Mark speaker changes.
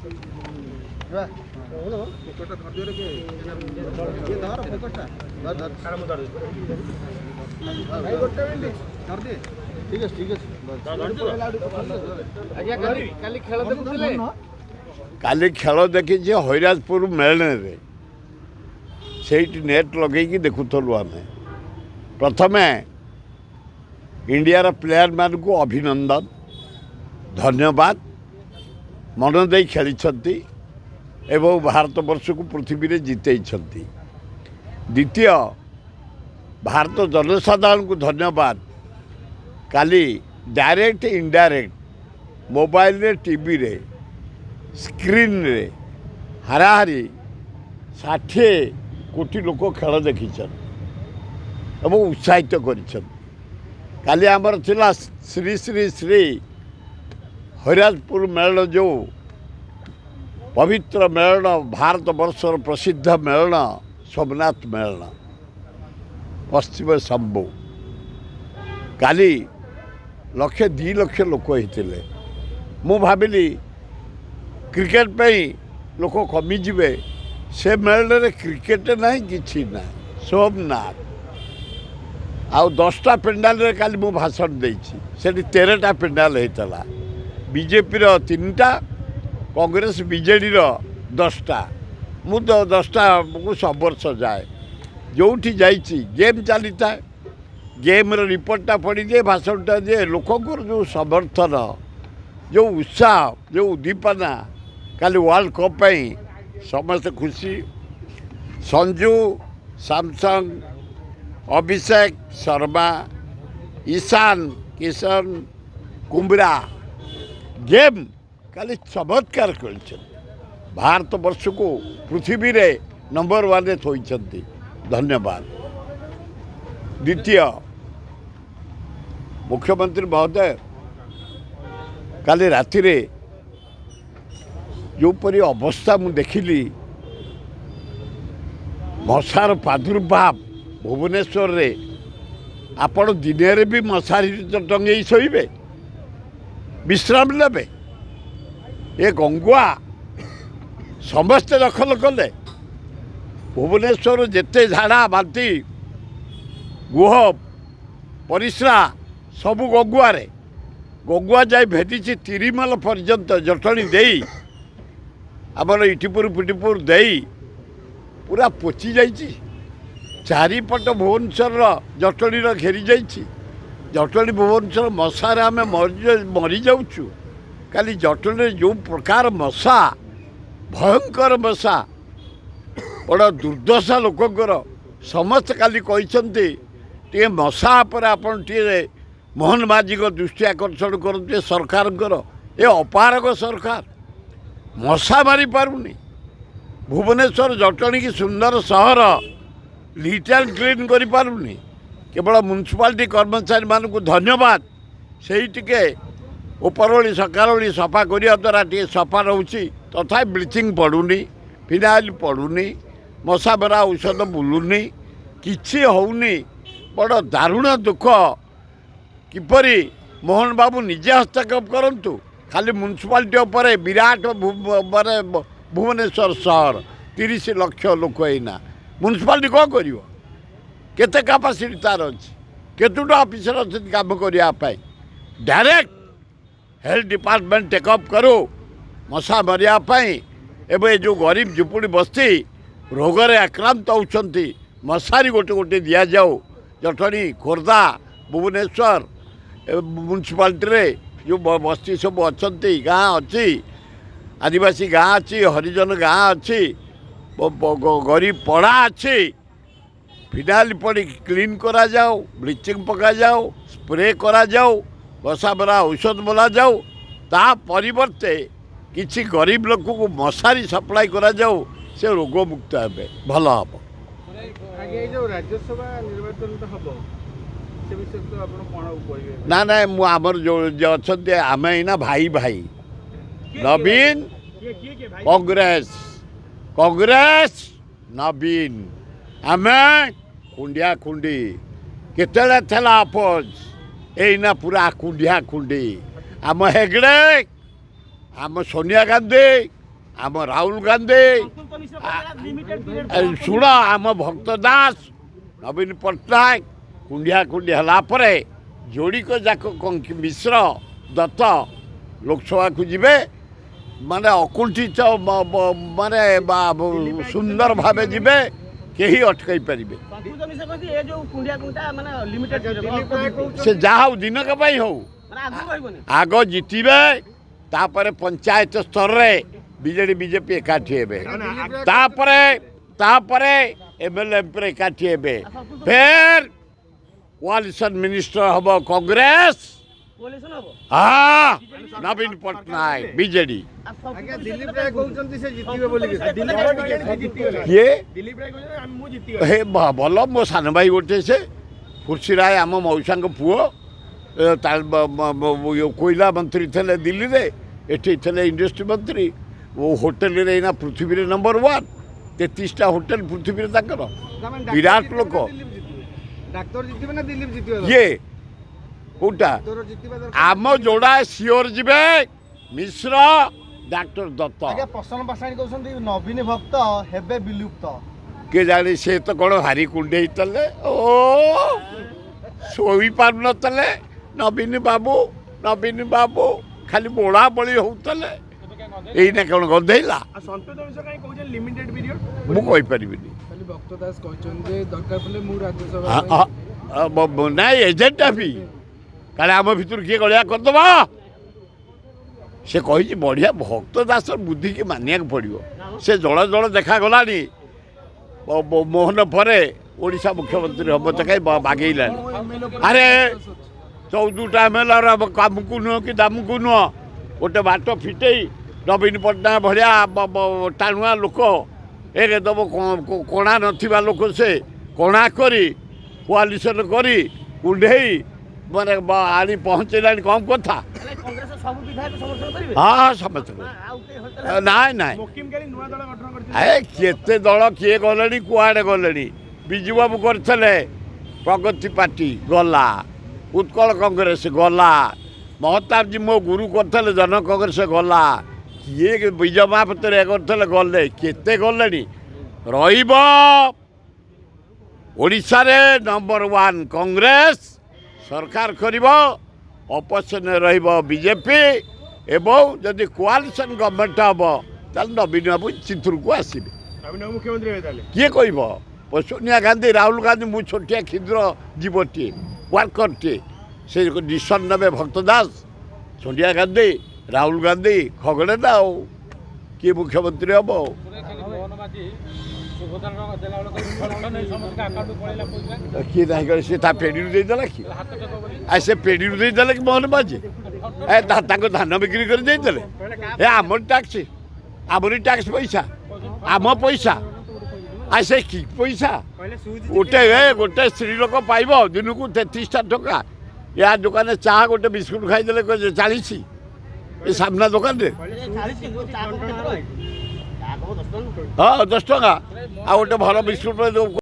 Speaker 1: काली खेल देखी हईराजपुर मेलने से नेट लगे देखुलु आम प्रथम इंडिया प्लेयर मान को अभिनंदन धन्यवाद मन दे खेली एवं भारत वर्ष को पृथ्वी में जिते द्वितीय भारत जनसाधारण को धन्यवाद काली डायरेक्ट इनडायरेक्ट मोबाइल रे टीवी रे स्क्रीन रे हाराहारी 60 कोटी लोक खेल देखी उत्साहित काली आमर थिला श्री श्री श्री हरिराजपुर मेलन जो पवित्र मेलन भारत वर्षर प्रसिद्ध मेलन सोमनाथ मेलन पश्चिम शंभु काली 1.2 लाख लोक होते मु भाविली क्रिकेट पे लोक कमिजे से मेल क्रिकेट ना कि ना सोमनाथ आउ 10टा पेंडाल काली मु भाषण देछि 13टा पेंडाल होता बीजेपी 3टा कांग्रेस बीजेडी 10टा मु तो 10टा को सब वर्ष जाए जो गेम चली था गेम रिपोर्टा पढ़ी दिए भाषणटा दिए लोकंर जो समर्थन जो उत्साह जो उद्दीपना काली वर्ल्ड कप समस्त खुशी संजू सैमसंग अभिषेक शर्मा ईशान किशन कुंबरा गेम काली चमत्कार कर भारत वर्ष को पृथ्वी रे नंबर 1 रे थोइछंती धन्यवाद। द्वितीय मुख्यमंत्री महोदय काली राति रे जोपरी अवस्था मु देखिली मशार प्रादुर्भाव भुवनेश्वर रे आपण दिन भी मशारी टंगे शोबे विश्राम ने ये गंगुआ समस्ते दखल कले भुवनेश्वर जेते झाड़ा बांती गुह परिश्रा सबू गंगुआरे गंगुआ जाए भेटी तिरिमल पर्यंत जटणी दे आमर इटिपुर पिटिपुर दे पूरा पोची जाइए चारिपट भुवनेश्वर जटणी घेरी जाइए जटणी भुवनेश्वर मशार आम मरी जाऊँ काली जटणी जो प्रकार मशा भयंकर मशा बड़ा दुर्दशा लोकंर समस्त काली कहते टे मशा पर आपन टे मोहन माझी को दृष्टि आकर्षण करते सरकार ये अपारग सरकार मशा मारी पारुनी भुवनेश्वर जटणी की सुंदर सहर लीट एंड क्लीन करि पारुनी केवल म्युनिसिपालिटी कर्मचारी मान को धन्यवाद से टिके उपरोली सकाली सफा करने द्वारा टे सफा रोचे तथा ब्लीचिंग पड़ूनी फिनाइल पड़ूनी मशा मरा औषध बुलूनी किसी होनी बड़ दारुण दुख किपरि मोहन बाबू निजे हस्तक्षेप करंतु खाली म्युनिसिपालिटी उपर विराट भुवनेश्वर सहर 30 लाख लोक एना म्युनिसिपालिटी कौन कर केते कैपेसिटी तार अच्छी केतुटा ऑफिसर अच्छे काम करने डायरेक्ट हेल्थ डिपार्टमेंट टेकअप करो मशा मरियापाई एवं जो गरीब झुपुड़ी बस्ती रोगरे आक्रांत होती मशारी गोटे गोटे दि जाऊ जटणी खोर्धा भुवनेश्वर म्युनिसिपालिटी रे जो बस्ती सब अच्छा गाँ अच्छी आदिवासी गाँ अच्छी हरिजन गाँ अच्छी गरीब पड़ा अच्छी फिनाइल पड़ी क्लीन करा जाओ ब्लीचिंग पका जाओ स्प्रे करा जाओ मशा मरा औषध बोला जाओ ता परिवर्ते किसी गरीब लोक को मशारी सप्लाई करा जाओ से रोग मुक्त हे भल हम
Speaker 2: राज्यसभा निर्वाचन तो हम
Speaker 1: ना ना मुझर जो अच्छा आम ना भाई भाई नवीन कांग्रेस कांग्रेस नवीन आम खुंडिया खुंडी केतले थेला अपोज एना पूरा खुंडिया खुंडी आम हेगड़े आम सोनिया गांधी आम राहुल गांधी शुण आम भक्त दास नवीन पट्टनायक कुंडिया कुंडी है जोड़िक जाक मिश्र दत्त लोकसभा को जीवे माने अकुंठित माने सुंदर भावे जीवे कहीं अटकई पारे से जहाँ दिनक हो आग जितबे तापर पंचायत स्तर रे बीजेडी बीजेपी एकाठी हेबे तापरे एमएलए एमपी एकाठी हेबे फिर कोआलिशन मिनिस्टर हम कांग्रेस हाँ नवीन पट्टनायक बीजेडी किए भल मो सान भाई गोटे से खुर्शी राय आम मौसा पुओ कोयला मंत्री थे दिल्ली रे एठी थे इंडस्ट्री मंत्री वो होटेल रे ना पृथ्वी रे नंबर 1 33टा होटेल पृथ्वी रे विराट लोक ये कोटा आम जोड़ा सियोर जीवे मिश्र डॉक्टर दत्त
Speaker 2: प्रसन्न पाषाणी कहते नवीन भक्त हेबे विलुप्त
Speaker 1: किए जाने से तो कौन भारी कुंडे ओ शोई पार नतले नवीन बाबू खाली बोड़ा बड़ी होते यही कौन गधेला ना एजेंटा भी काले आम भर किए गलिया करदब से कही बढ़िया भक्त दास बुद्धि की मानिया पड़ो से जल जल देखा गलानी मोहन परे ओडिशा मुख्यमंत्री हम तो कहीं बागेला अरे 14टा एमएलए कामको नुह कि दामको नुह गोटे बाट फिटे नवीन पट्टनायक भाया टाणुआ लोक एक दम कणा नथिबा लोक से कणा करी कोआलिशन करी कुंडेई माने आनी पहुँचेला कम कथा हाँ समझ ना ना केते दल किए गले कुआड़े गले विजु बाबू करते प्रगति पार्टी गला उत्कल कांग्रेस गला महताब जी मो गुरु करते जन कांग्रेस गला किए विजय महापत्र करते गले केते गले ओडिशा रे नंबर 1 कांग्रेस सरकार करिब अपोजिशन रहिबो बीजेपी एवं जदि कोआलिशन गवर्नमेंट हम ताल नवीन बाबू चित्र को आसबे
Speaker 2: मुख्यमंत्री
Speaker 1: किए कह सोनिया गांधी राहुल गांधी मु छोटिया क्षुद्र जीवटे वर्करटे से डिसीजन ने भक्त दास सोनिया गांधी राहुल गांधी खगड़े ना किए मुख्यमंत्री हम किए ना सी पेड़ी देदेला कि से पेड़ी देदेला कि मोहन बाजी धान बिक्री कर आम टैक्स आमरी टैक्स पैसा आम पैसा से कि पैसा गोटे स्त्री लोक पाइब दिन को 33टा टका या दुकान चाह गोटे बिस्कुट खाईदे 40 ये सामना दुकान रे हाँ 10 टका आ गोटे भल बिस्कुट